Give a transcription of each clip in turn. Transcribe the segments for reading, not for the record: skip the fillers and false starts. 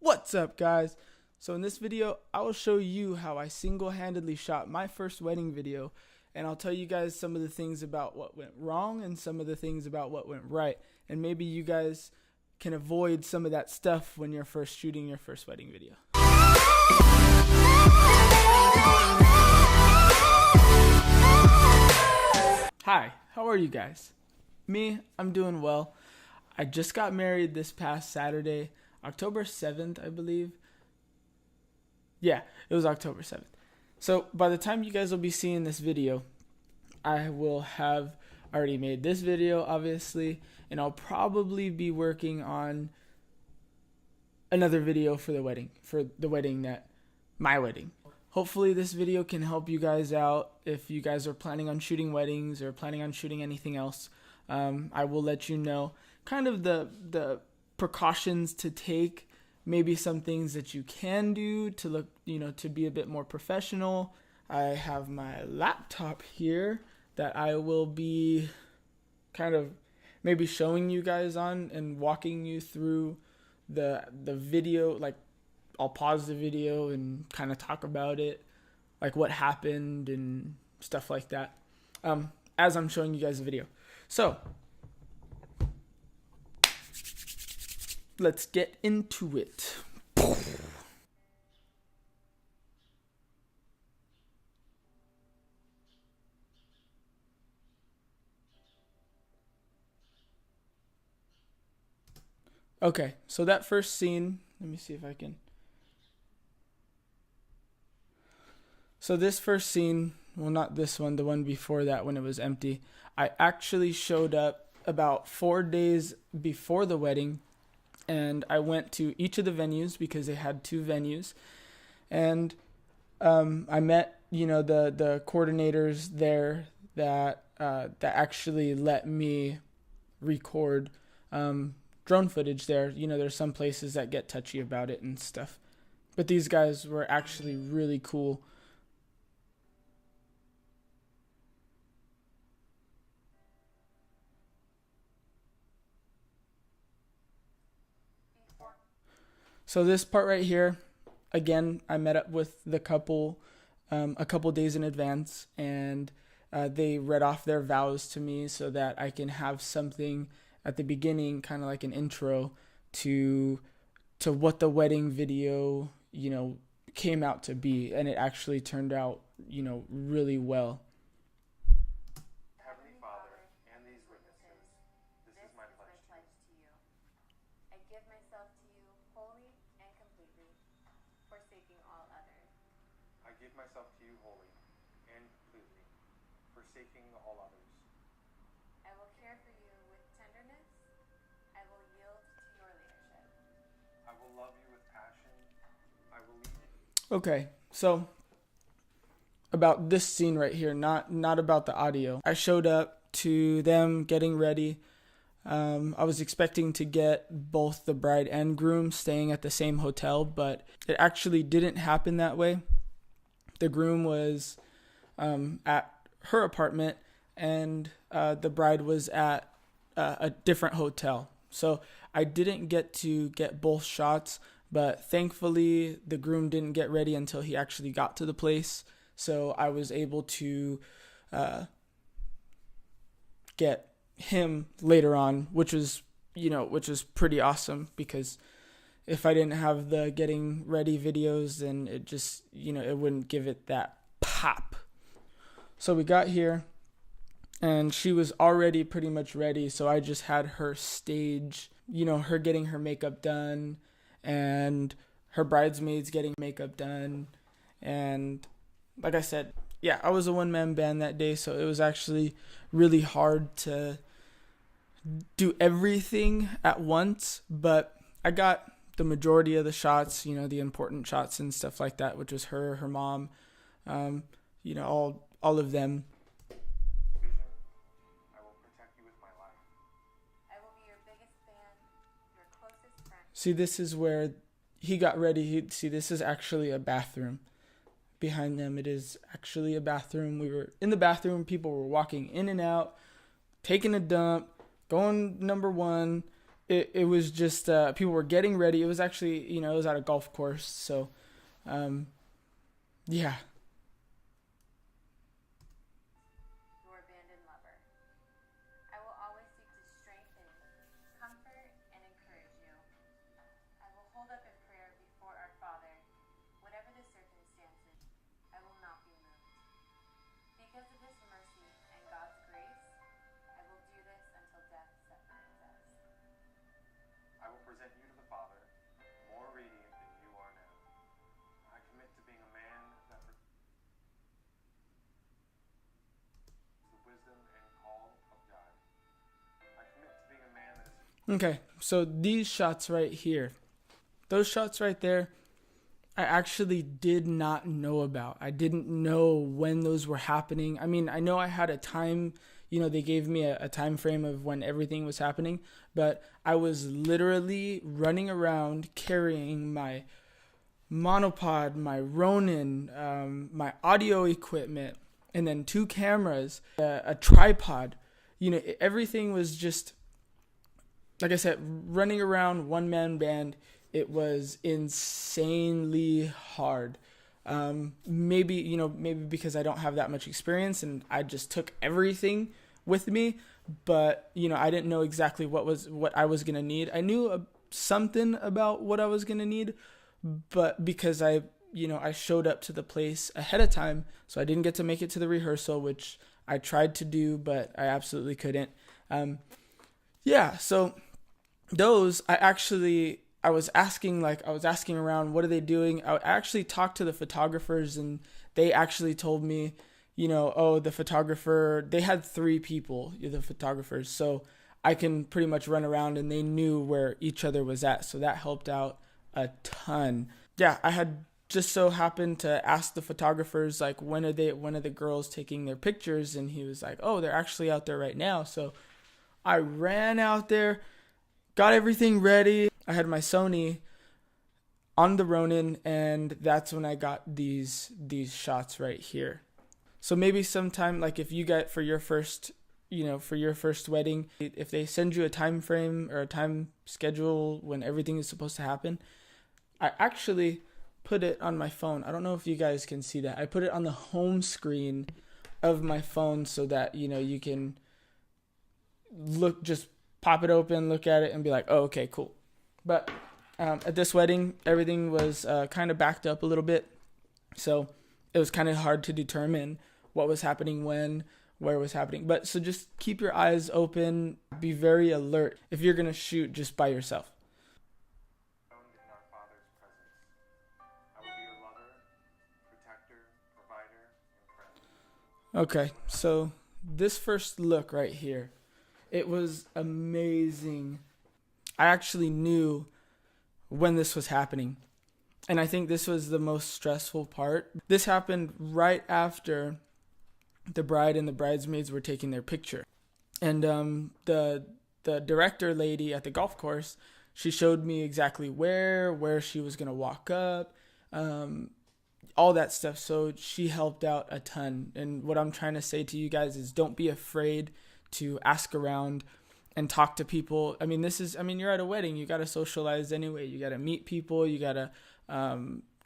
What's up, guys? So in this video, I will show you how I single-handedly shot my first wedding video, and I'll tell you guys some of the things about what went wrong and some of the things about what went right, and maybe you guys can avoid some of that stuff when you're first shooting your first wedding video. Hi, how are you guys? Me, I'm doing well. I just got married this past Saturday, October 7th, I believe. Yeah, it was October 7th. So by the time you guys will be seeing this video, I will have already made this video, obviously, and I'll probably be working on another video for the wedding, my wedding. Hopefully this video can help you guys out if you guys are planning on shooting weddings or planning on shooting anything else. I will let you know kind of the precautions to take, maybe some things that you can do to look, to be a bit more professional. I have my laptop here that I will be kind of maybe showing you guys on and walking you through the video. Like, I'll pause the video and kind of talk about it, like what happened and stuff like that, as I'm showing you guys the video. So let's get into it. Okay, so that first scene, let me see if I can. So this first scene, well, not this one, the one before that when it was empty, I actually showed up about 4 days before the wedding, and I went to each of the venues because they had 2 venues, and I met, the coordinators there that actually let me record drone footage there. There's some places that get touchy about it and stuff, but these guys were actually really cool. So this part right here, again, I met up with the couple a couple days in advance, and they read off their vows to me so that I can have something at the beginning, kind of like an intro to what the wedding video, came out to be, and it actually turned out, really well. Heavenly Father, and these witnesses, this is my pledge to you. I give myself to you wholly and completely, forsaking all others. I give myself to you wholly and completely, forsaking all others. I will care for you with tenderness. I will yield to your leadership. I will love you with passion. I will lead you. Okay, so about this scene right here, not about the audio. I showed up to them getting ready. I was expecting to get both the bride and groom staying at the same hotel, but it actually didn't happen that way. The groom was at her apartment, and the bride was at a different hotel. So I didn't get to get both shots, but thankfully the groom didn't get ready until he actually got to the place. So I was able to get him later on, which was pretty awesome, because if I didn't have the getting ready videos, then it just, it wouldn't give it that pop. So we got here, and she was already pretty much ready, so I just had her stage, her getting her makeup done, and her bridesmaids getting makeup done, and like I said, yeah, I was a one-man band that day, so it was actually really hard to do everything at once, but I got the majority of the shots, the important shots and stuff like that, which was her mom, all of them. Vision, I will protect you with my life. I will be your biggest fan, your closest friend. See, this is where he got ready. See, this is actually a bathroom. Behind them, it is actually a bathroom. We were in the bathroom. People were walking in and out, taking a dump, going number one, it was just people were getting ready. It was actually, you know, it was at a golf course. So um, yeah. Your abandoned lover. I will always seek to strengthen, comfort, and encourage you. I will hold up in prayer before our Father, whatever the circumstances. I will not be moved. Because of His mercy and God's grace, I will do this until death separates us. I will present you to the Father, more radiant than you are now. I commit to being a man that the wisdom and call of God. I commit to being a man that is... Okay, so these shots right here, those shots right there, I actually did not know about. I didn't know when those were happening. I mean, I know I had a time, you know, they gave me a time frame of when everything was happening, but I was literally running around carrying my monopod, my Ronin, my audio equipment, and then 2 cameras, a tripod. You know, everything was just, like I said, running around, one-man band. It was insanely hard. Maybe, you know, maybe because I don't have that much experience and I just took everything with me, but you know, I didn't know exactly what I was going to need. I knew something about what I was going to need, but because I showed up to the place ahead of time, so I didn't get to make it to the rehearsal, which I tried to do, but I absolutely couldn't. Yeah, so those I was asking around, what are they doing? I actually talked to the photographers, and they actually told me, you know, oh, the photographer, they had 3 people, the photographers, so I can pretty much run around, and they knew where each other was at, so that helped out a ton. Yeah, I had just so happened to ask the photographers, like, when are the girls taking their pictures, and he was like, oh, they're actually out there right now. So I ran out there, got everything ready. I had my Sony on the Ronin, and that's when I got these shots right here. So maybe sometime, like, if you get for your first wedding, if they send you a time frame or a time schedule when everything is supposed to happen, I actually put it on my phone. I don't know if you guys can see that. I put it on the home screen of my phone so that, you know, you can just pop it open, look at it, and be like, oh, okay, cool. But at this wedding, everything was kind of backed up a little bit. So it was kind of hard to determine what was happening when, where it was happening. But so just keep your eyes open, be very alert if you're going to shoot just by yourself. In our Father's presence, I will be your lover, protector, provider, and friend. Okay, so this first look right here, it was amazing. I actually knew when this was happening. And I think this was the most stressful part. This happened right after the bride and the bridesmaids were taking their picture. And the director lady at the golf course, she showed me exactly where she was going to walk up, all that stuff. So she helped out a ton. And what I'm trying to say to you guys is, don't be afraid to ask around and talk to people. I mean, you're at a wedding. You got to socialize anyway. You got to meet people. You got to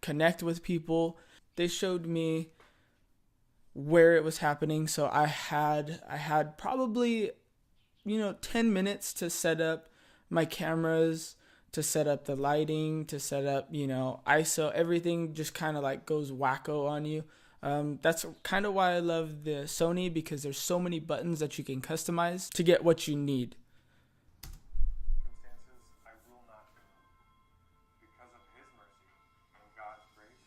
connect with people. They showed me where it was happening. So I had probably, 10 minutes to set up my cameras, to set up the lighting, to set up, ISO. Everything just kind of like goes wacko on you. That's kind of why I love the Sony, because there's so many buttons that you can customize to get what you need. Circumstances, I will not move. Because of His mercy and God's grace.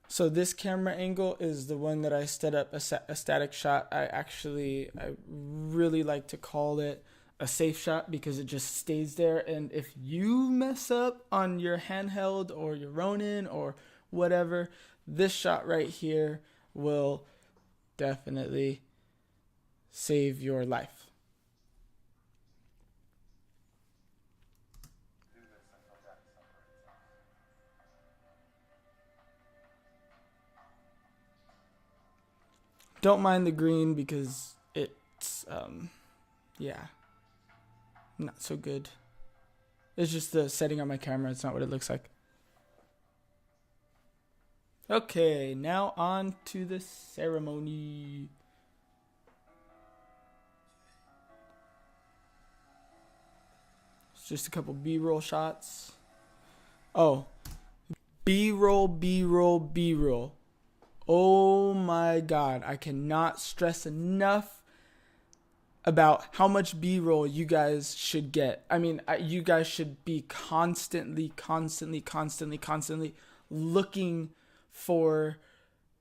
So this camera angle is the one that I set up a static shot. I really like to call it a safe shot because it just stays there. And if you mess up on your handheld or your Ronin or whatever, this shot right here will definitely save your life. Don't mind the green because it's, yeah. Not so good. It's just the setting on my camera. It's not what it looks like. Okay, now on to the ceremony. It's just a couple B-roll shots. Oh, B-roll, B-roll, B-roll. Oh my God, I cannot stress enough about how much B-roll you guys should get. I mean, you guys should be constantly looking for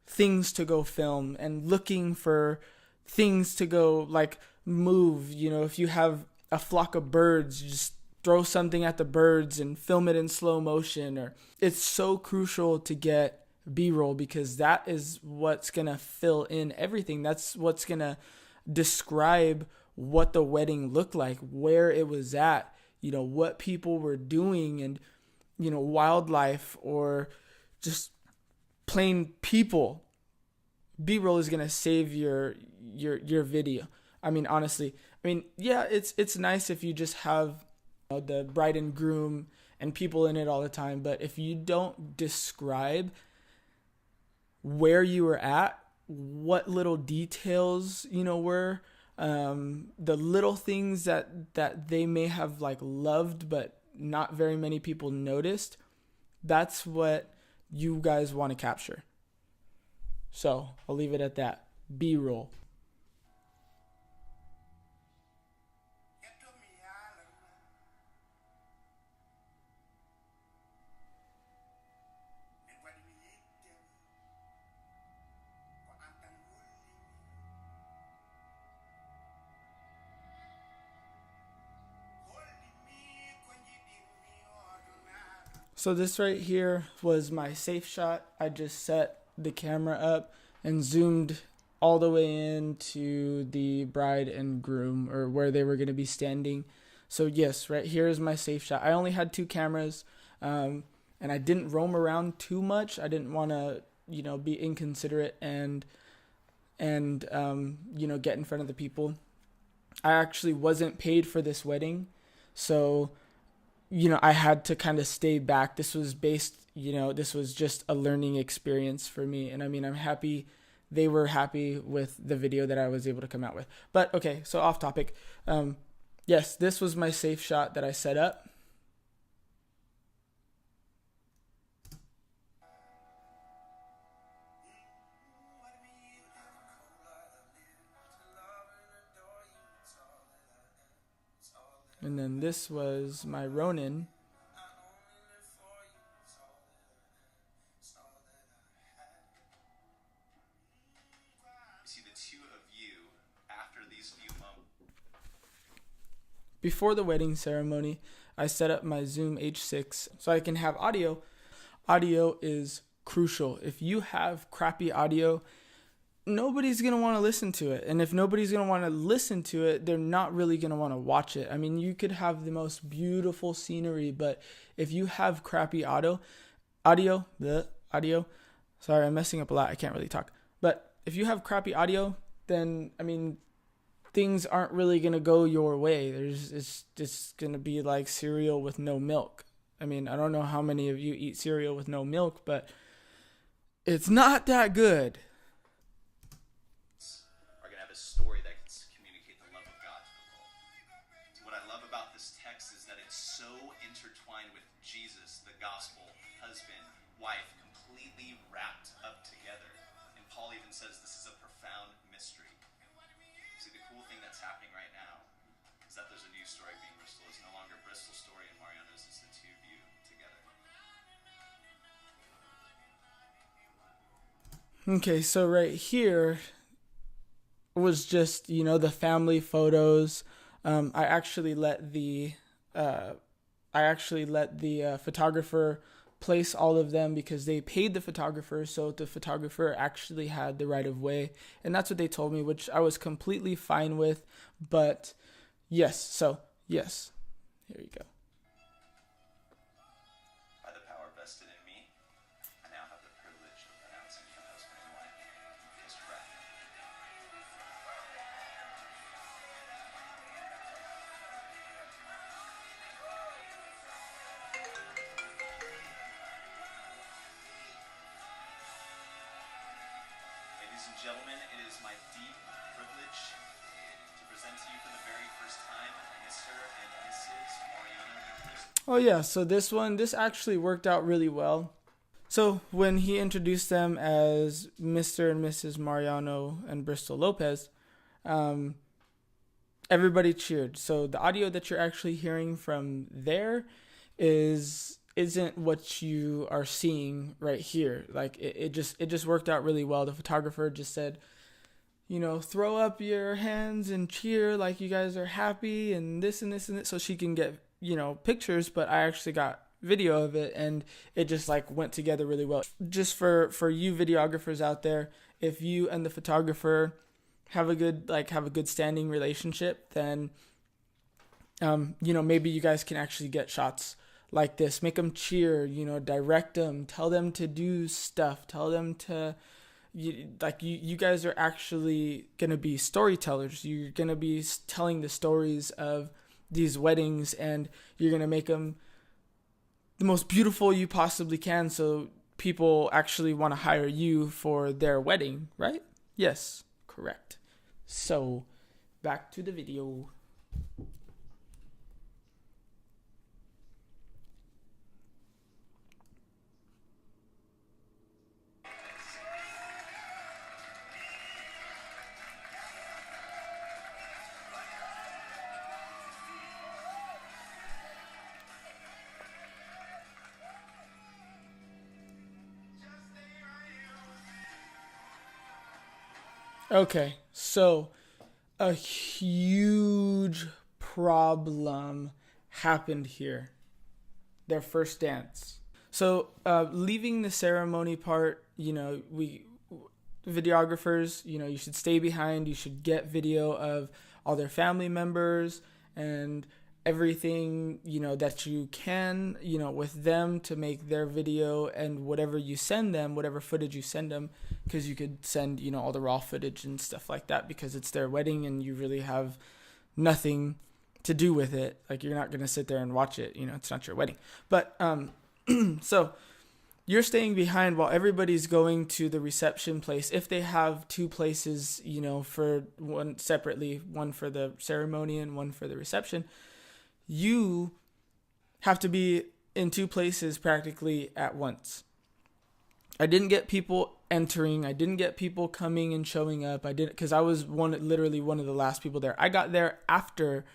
things to go film and looking for things to go like move. You know, if you have a flock of birds, you just throw something at the birds and film it in slow motion. Or it's so crucial to get B-roll because that is what's gonna fill in everything. That's what's gonna describe what the wedding looked like, where it was at, you know, what people were doing, and you know, wildlife or just plain people. B-roll is gonna save your video. I mean, honestly, I mean, yeah, it's nice if you just have, you know, the bride and groom and people in it all the time, but if you don't describe where you were at, what little details, you know, were the little things that they may have like loved but not very many people noticed, that's what you guys want to capture. So I'll leave it at that. B-roll. So this right here was my safe shot. I just set the camera up and zoomed all the way into the bride and groom, or where they were going to be standing. So yes, right here is my safe shot. I only had 2 cameras, and I didn't roam around too much. I didn't want to, you know, be inconsiderate and you know, get in front of the people. I actually wasn't paid for this wedding, so you know, I had to kind of stay back. This was this was just a learning experience for me. And I mean, I'm happy they were happy with the video that I was able to come out with. But okay, so off topic. Yes, this was my safe shot that I set up. And then this was my Ronin. See the 2 of you after these few moments. Before the wedding ceremony, I set up my Zoom H6 so I can have audio. Audio is crucial. If you have crappy audio, nobody's going to want to listen to it. And if nobody's going to want to listen to it, they're not really going to want to watch it. I mean, you could have the most beautiful scenery, but if you have crappy audio, sorry, I'm messing up a lot. I can't really talk. But if you have crappy audio, then, I mean, things aren't really going to go your way. It's just going to be like cereal with no milk. I mean, I don't know how many of you eat cereal with no milk, but it's not that good. Are going to have a story that can communicate the love of God to the world. So what I love about this text is that it's so intertwined with Jesus, the gospel, husband, wife, completely wrapped up together. And Paul even says this is a profound mystery. See, the cool thing that's happening right now is that there's a new story being Bristol. It's no longer Bristol's story and Mariano's. It's the 2 of you together. Okay, so right here was just, you know, the family photos. I actually let the photographer place all of them because they paid the photographer, so the photographer actually had the right of way, and that's what they told me, which I was completely fine with. But yes, here you go. By the power vested in me, I now have the privilege of pronouncing you husband and wife. Mr. Brad. Ladies and gentlemen, it is my deep privilege to present to you for the very first time Mr. and Mrs. Mariano and Crystal. Oh yeah, so this actually worked out really well. So when he introduced them as Mr. and Mrs. Mariano and Bristol Lopez, everybody cheered. So the audio that you're actually hearing from there isn't what you are seeing right here. Like it just worked out really well. The photographer just said, throw up your hands and cheer like you guys are happy and this and this and this, so she can get pictures. But I actually got video of it, and it just like went together really well. Just for you videographers out there, if you and the photographer have a good standing relationship, then maybe you guys can actually get shots like this. Make them cheer, direct them, tell them to do stuff, tell them to you guys are actually gonna be storytellers. You're gonna be telling the stories of these weddings, and you're gonna make them the most beautiful you possibly can, so people actually want to hire you for their wedding, right? Yes, correct. So, back to the video. Okay, so a huge problem happened here. Their first dance. So, leaving the ceremony part, we videographers, you should stay behind. You should get video of all their family members and everything, that you can, with them, to make their video, and whatever you send them, whatever footage you send them, because you could send, all the raw footage and stuff like that, because it's their wedding and you really have nothing to do with it. Like, you're not going to sit there and watch it, it's not your wedding. But, so you're staying behind while everybody's going to the reception place. If they have two places, for one separately, one for the ceremony and one for the reception, you have to be in two places practically at once. I didn't get people entering. I didn't get people coming and showing up. I didn't, because I was literally one of the last people there. I got there after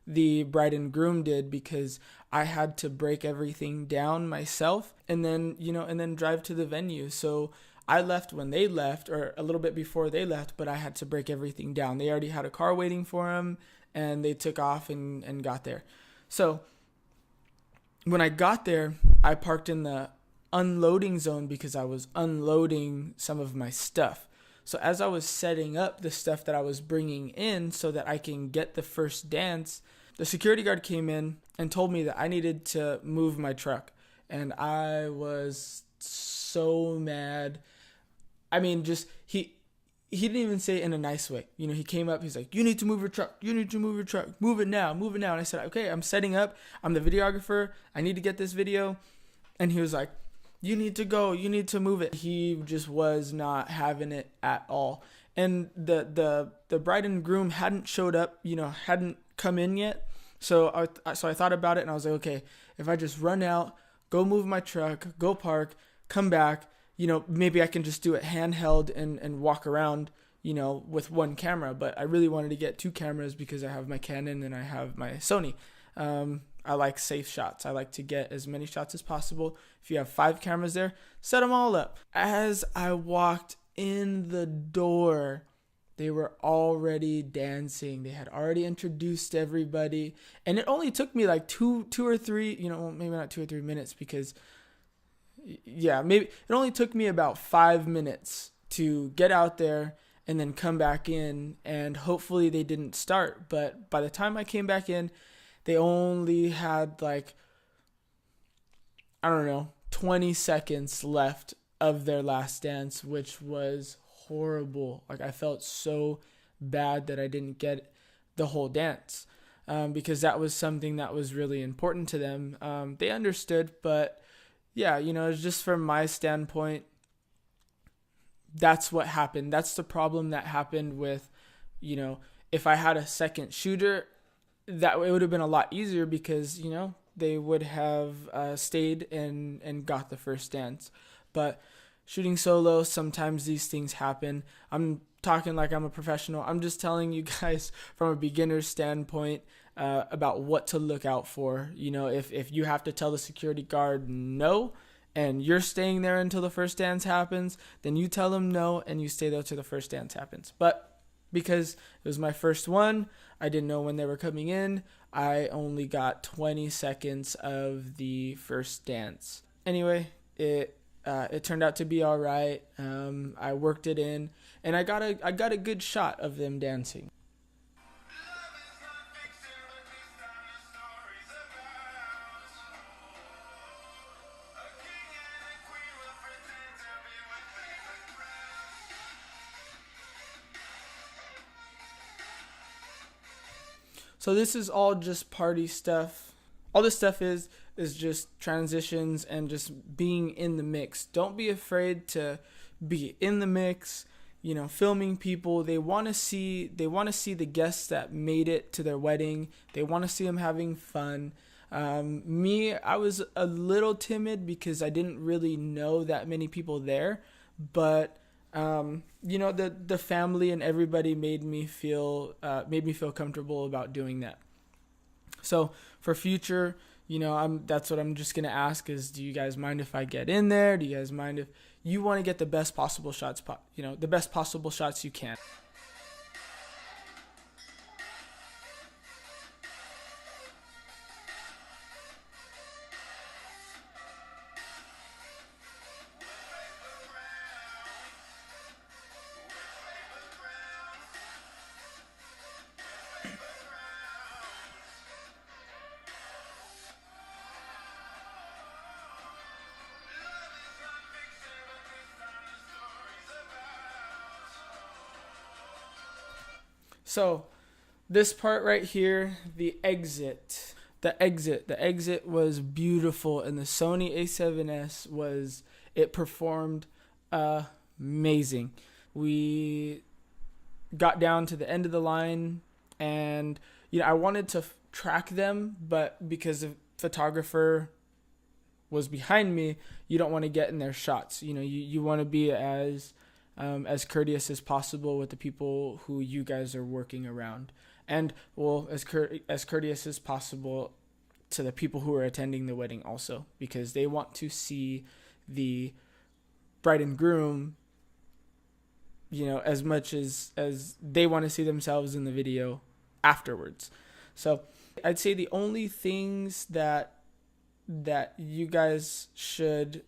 the bride and groom did, because I had to break everything down myself and then drive to the venue. So I left when they left, or a little bit before they left, but I had to break everything down. They already had a car waiting for them, and they took off and got there. So when I got there, I parked in the unloading zone because I was unloading some of my stuff. So as I was setting up the stuff that I was bringing in so that I can get the first dance, the security guard came in and told me that I needed to move my truck. And I was so mad. I mean, he didn't even say it in a nice way. He came up, he's like, you need to move your truck. You need to move your truck. Move it now. Move it now. And I said, okay, I'm setting up. I'm the videographer. I need to get this video. And he was like, you need to go. You need to move it. He just was not having it at all. And the bride and groom hadn't showed up, hadn't come in yet. So I thought about it, and I was like, okay, if I just run out, go move my truck, go park, come back, maybe I can just do it handheld and walk around, with one camera. But I really wanted to get two cameras because I have my Canon and I have my Sony. I like safe shots. I like to get as many shots as possible. If you have 5 cameras there, set them all up. As I walked in the door, they were already dancing. They had already introduced everybody. And it only took me like two or three, maybe not 2 or 3 minutes, because maybe it only took me about 5 minutes to get out there and then come back in, and hopefully they didn't start. But by the time I came back in, they only had 20 seconds left of their last dance, which was horrible. I felt so bad that I didn't get the whole dance, because that was something that was really important to them. They understood, but it's just from my standpoint, that's what happened. That's the problem that happened with, if I had a second shooter, that it would have been a lot easier because, they would have stayed and got the first dance. But shooting solo, sometimes these things happen. I'm talking like I'm a professional. I'm just telling you guys from a beginner's standpoint about what to look out for. If you have to tell the security guard no, and you're staying there until the first dance happens, then you tell them no and you stay there till the first dance happens. But because it was my first one, I didn't know when they were coming in. I only got 20 seconds of the first dance. Anyway, it turned out to be all right. I worked it in, and I got a good shot of them dancing. So this is all just party stuff. All this stuff is just transitions and just being in the mix. Don't be afraid to be in the mix, filming people. They want to see the guests that made it to their wedding. They want to see them having fun. Me, I was a little timid because I didn't really know that many people there, but the family and everybody made me feel comfortable about doing that. So for future, that's what I'm just gonna ask is, do you guys mind if I get in there? Do you guys mind if you want to get the best possible shots? The best possible shots you can. So this part right here, the exit was beautiful, and the Sony A7S performed amazing. We got down to the end of the line, and I wanted to track them, but because the photographer was behind me, you don't want to get in their shots. You want to be as courteous as possible with the people who you guys are working around, and as courteous as possible to the people who are attending the wedding also, because they want to see the bride and groom, as much as they want to see themselves in the video afterwards. So I'd say the only things that you guys should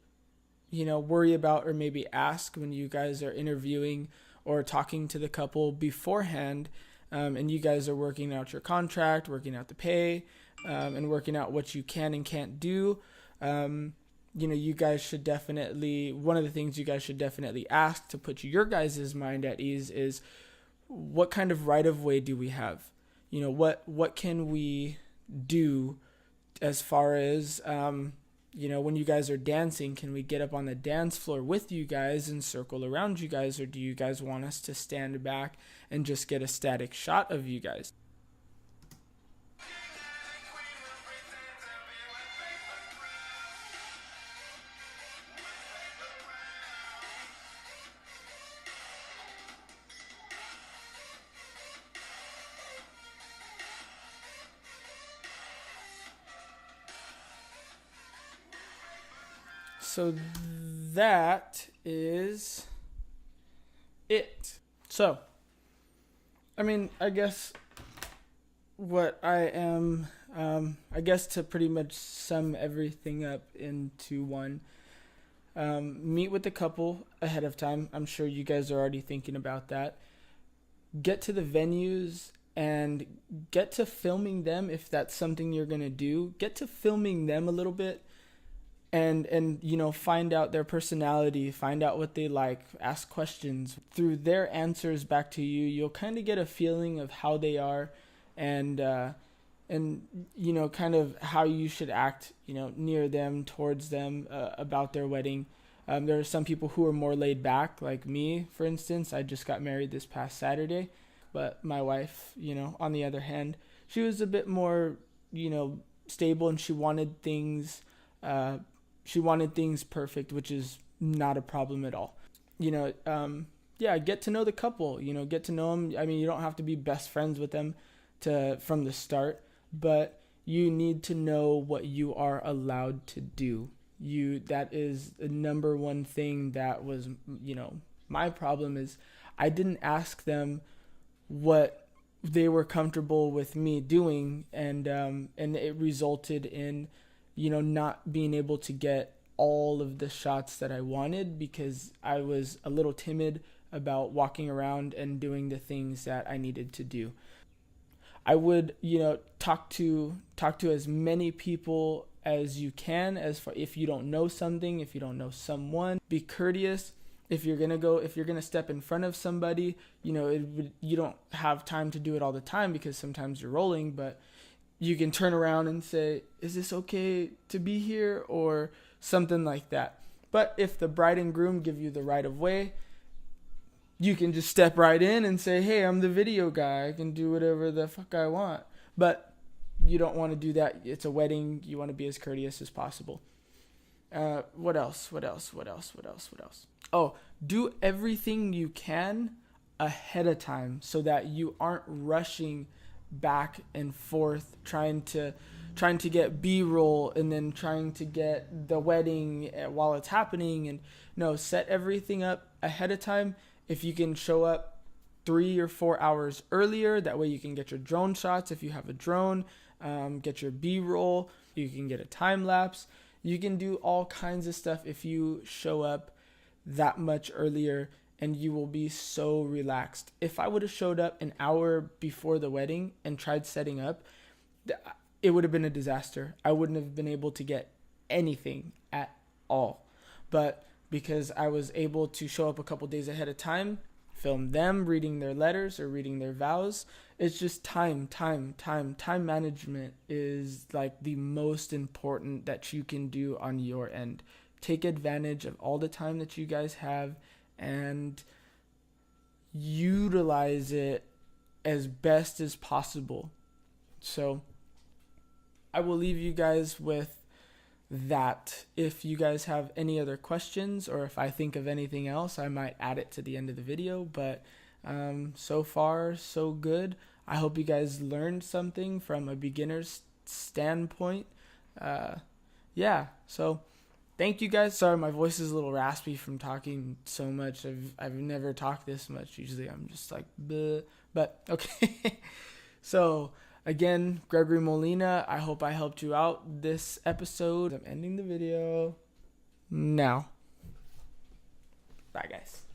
worry about or maybe ask when you guys are interviewing or talking to the couple beforehand, and you guys are working out your contract, working out the pay, and working out what you can and can't do. You guys should definitely, one of the things you guys should definitely ask to put your guys' mind at ease is, what kind of right of way do we have? What can we do as far as, when you guys are dancing, can we get up on the dance floor with you guys and circle around you guys, or do you guys want us to stand back and just get a static shot of you guys? So that is it. So, I guess what I guess to pretty much sum everything up into one, meet with the couple ahead of time. I'm sure you guys are already thinking about that. Get to the venues and get to filming them if that's something you're going to do. Get to filming them a little bit. And find out their personality, find out what they like, ask questions. Through their answers back to you, you'll kind of get a feeling of how they are, and kind of how you should act, near them, towards them, about their wedding. There are some people who are more laid back, like me, for instance. I just got married this past Saturday, but my wife, on the other hand, she was a bit more, stable, and she wanted things perfect, which is not a problem at all. Get to know the couple, get to know them. I mean, you don't have to be best friends with them from the start, but you need to know what you are allowed to do. That is the number one thing that was, my problem is I didn't ask them what they were comfortable with me doing, and it resulted in, not being able to get all of the shots that I wanted because I was a little timid about walking around and doing the things that I needed to do. I would, talk to as many people as you can, if you don't know something, if you don't know someone, be courteous. If you're gonna step in front of somebody, you don't have time to do it all the time because sometimes you're rolling, but you can turn around and say, "Is this okay to be here?" or something like that. But if the bride and groom give you the right of way, you can just step right in and say, "Hey, I'm the video guy. I can do whatever the fuck I want." But you don't want to do that. It's a wedding. You want to be as courteous as possible. What else? Oh, do everything you can ahead of time so that you aren't rushing back and forth trying to get B-roll and then trying to get the wedding while it's happening. And no, set everything up ahead of time. If you can show up 3 or 4 hours earlier, that way you can get your drone shots if you have a drone, get your B-roll, you can get a time lapse. You can do all kinds of stuff if you show up that much earlier, and you will be so relaxed. If I would have showed up an hour before the wedding and tried setting up, it would have been a disaster. I wouldn't have been able to get anything at all. But because I was able to show up a couple days ahead of time, film them reading their letters or reading their vows, it's just time management is like the most important that you can do on your end. Take advantage of all the time that you guys have and utilize it as best as possible. So I will leave you guys with that. If you guys have any other questions, or if I think of anything else, I might add it to the end of the video. But so far, so good. I hope you guys learned something from a beginner's standpoint. So thank you guys. Sorry, my voice is a little raspy from talking so much. I've never talked this much. Usually I'm just like, bleh. But okay. So again, Gregory Molina, I hope I helped you out this episode. I'm ending the video now. Bye, guys.